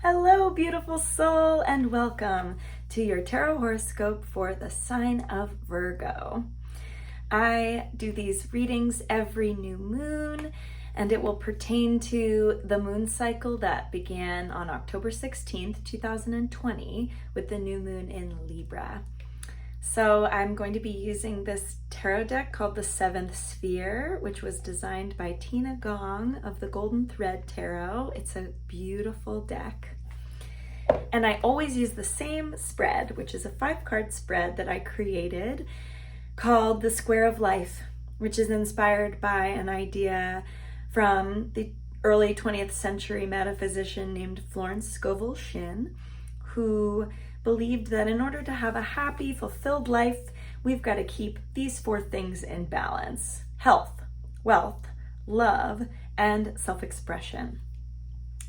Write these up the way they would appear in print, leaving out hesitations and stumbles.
Hello, beautiful soul, and welcome to your tarot horoscope for the sign of Virgo. I do these readings every new moon, and it will pertain to the moon cycle that began on October 16th, 2020, with the new moon in Libra. So I'm going to be using this tarot deck called the Seventh Sphere, which was designed by Tina Gong of the Golden Thread Tarot. It's a beautiful deck. And I always use the same spread, which is a 5-card spread that I created called the Square of Life, which is inspired by an idea from the early 20th century metaphysician named Florence Scovel Shinn, who believed that in order to have a happy, fulfilled life, we've got to keep these 4 things in balance: health, wealth, love, and self-expression.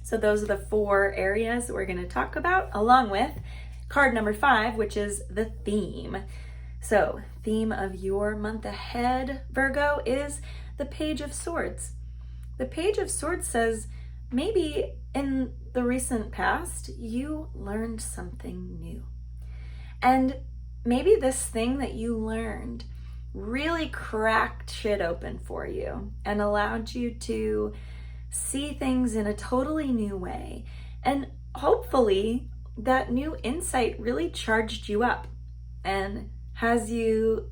So those are the 4 areas that we're going to talk about, along with card number 5, which is the theme. So, theme of your month ahead, Virgo, is the Page of Swords. The Page of Swords says maybe in the recent past you learned something new. And maybe this thing that you learned really cracked shit open for you and allowed you to see things in a totally new way. And hopefully that new insight really charged you up and has you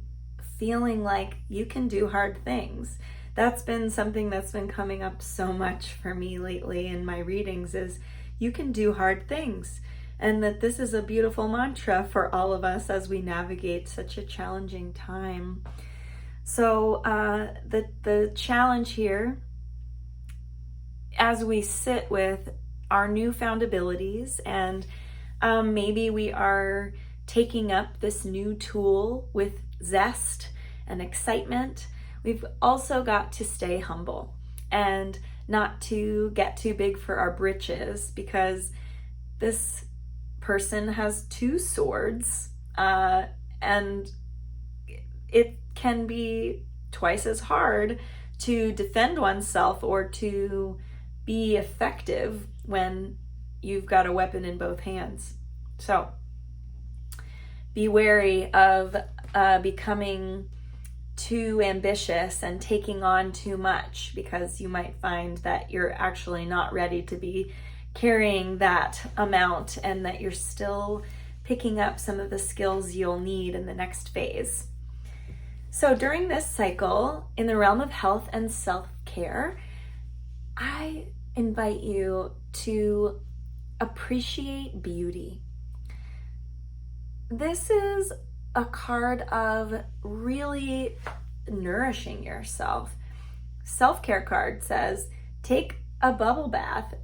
feeling like you can do hard things. That's been something that's been coming up so much for me lately in my readings, is you can do hard things. And that this is a beautiful mantra for all of us as we navigate such a challenging time. So the challenge here, as we sit with our newfound abilities, and maybe we are taking up this new tool with zest and excitement, we've also got to stay humble and not to get too big for our britches, because this person has 2 swords, and it can be twice as hard to defend oneself or to be effective when you've got a weapon in both hands. So be wary of becoming too ambitious and taking on too much, because you might find that you're actually not ready to be carrying that amount, and that you're still picking up some of the skills you'll need in the next phase. So during this cycle, in the realm of health and self-care, I invite you to appreciate beauty. This is a card of really nourishing yourself. Self-care card says, take a bubble bath,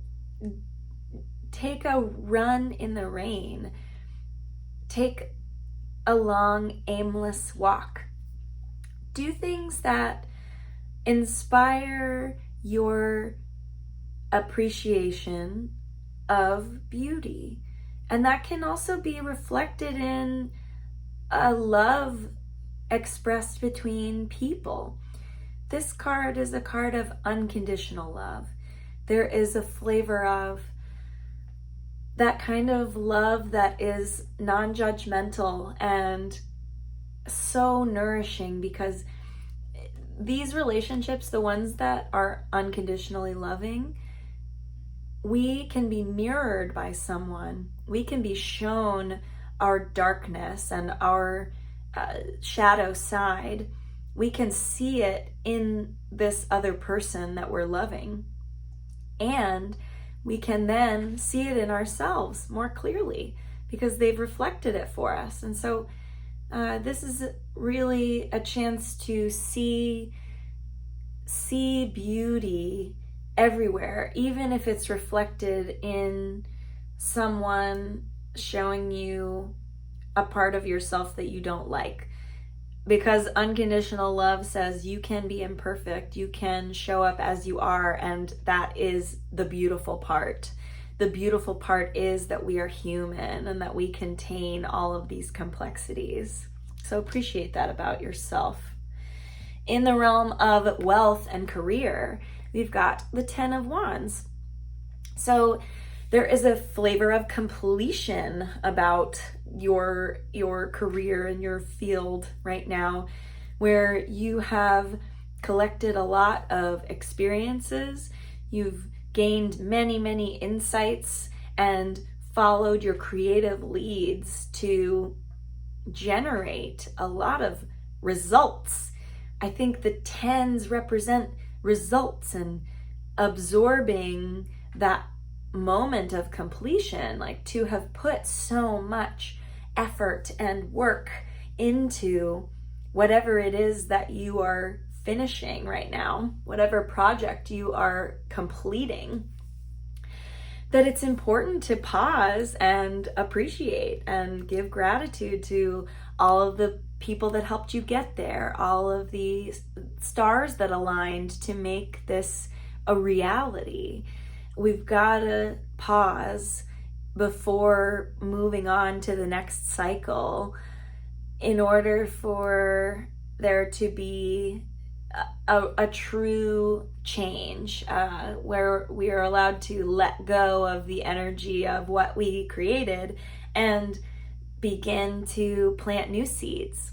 take a run in the rain, take a long, aimless walk. Do things that inspire your appreciation of beauty. And that can also be reflected in a love expressed between people. This card is a card of unconditional love. There is a flavor of that kind of love that is non-judgmental and so nourishing, because these relationships, the ones that are unconditionally loving, we can be mirrored by someone. We can be shown our darkness and our shadow side. We can see it in this other person that we're loving. And we can then see it in ourselves more clearly, because they've reflected it for us. And so this is really a chance to see beauty everywhere, even if it's reflected in someone showing you a part of yourself that you don't like. Because unconditional love says you can be imperfect, you can show up as you are, and that is the beautiful part. The beautiful part is that we are human and that we contain all of these complexities. So appreciate that about yourself. In the realm of wealth and career, we've got the 10 of Wands. So There is a flavor of completion about your career and your field right now, where you have collected a lot of experiences, you've gained many, many insights, and followed your creative leads to generate a lot of results. I think the 10s represent results and absorbing that moment of completion, like to have put so much effort and work into whatever it is that you are finishing right now, whatever project you are completing, that it's important to pause and appreciate and give gratitude to all of the people that helped you get there, all of the stars that aligned to make this a reality. We've got to pause before moving on to the next cycle in order for there to be a true change, where we are allowed to let go of the energy of what we created and begin to plant new seeds.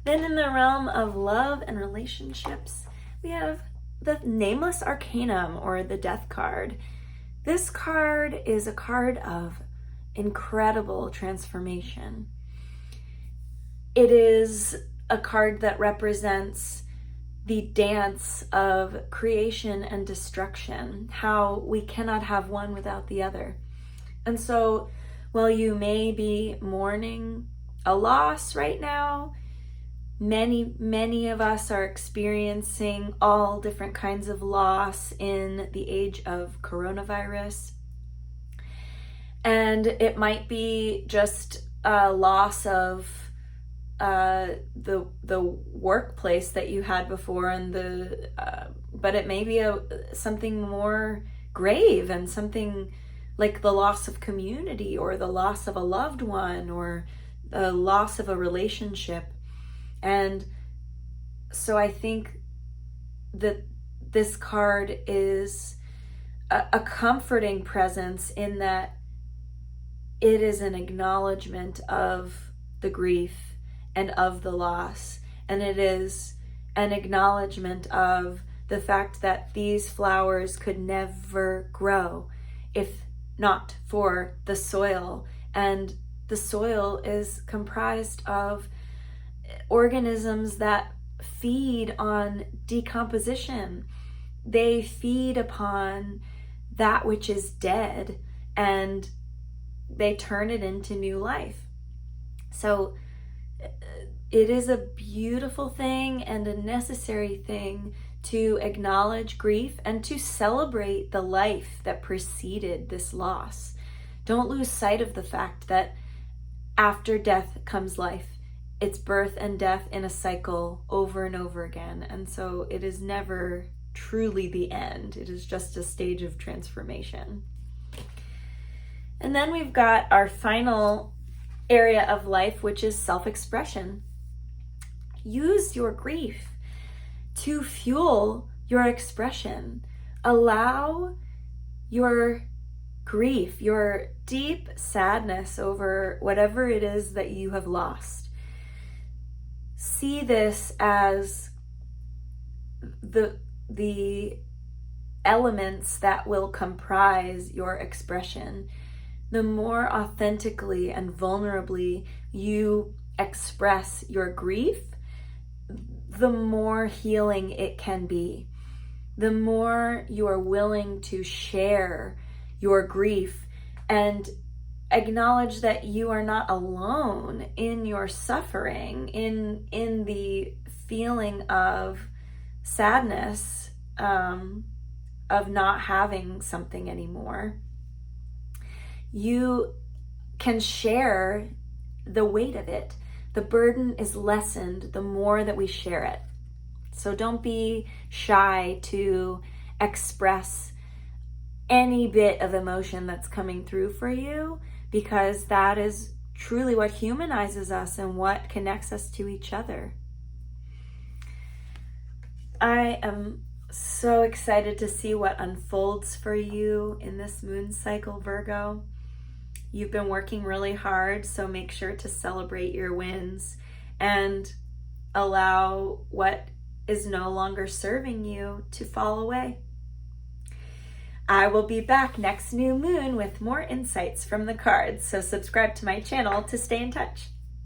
Then in the realm of love and relationships, we have the Nameless Arcanum, or the Death card. This card is a card of incredible transformation. It is a card that represents the dance of creation and destruction, how we cannot have one without the other. And so while you may be mourning a loss right now, many of us are experiencing all different kinds of loss in the age of coronavirus. And it might be just a loss of the workplace that you had before, and but it may be something more grave, and something like the loss of community, or the loss of a loved one, or the loss of a relationship. And so I think that this card is a comforting presence, in that it is an acknowledgement of the grief and of the loss. And it is an acknowledgement of the fact that these flowers could never grow if not for the soil. And the soil is comprised of organisms that feed on decomposition. They feed upon that which is dead, and they turn it into new life. So it is a beautiful thing and a necessary thing to acknowledge grief and to celebrate the life that preceded this loss. Don't lose sight of the fact that after death comes life. It's birth and death in a cycle over and over again. And so it is never truly the end. It is just a stage of transformation. And then we've got our final area of life, which is self-expression. Use your grief to fuel your expression. Allow your grief, your deep sadness over whatever it is that you have lost. See this as the elements that will comprise your expression. The more authentically and vulnerably you express your grief, the more healing it can be. The more you are willing to share your grief and acknowledge that you are not alone in your suffering, in the feeling of sadness, of not having something anymore. You can share the weight of it. The burden is lessened the more that we share it. So don't be shy to express any bit of emotion that's coming through for you, because that is truly what humanizes us and what connects us to each other. I am So excited to see what unfolds for you in this moon cycle, Virgo. You've been working really hard, so make sure to celebrate your wins and allow what is no longer serving you to fall away. I will be back next new moon with more insights from the cards, so subscribe to my channel to stay in touch.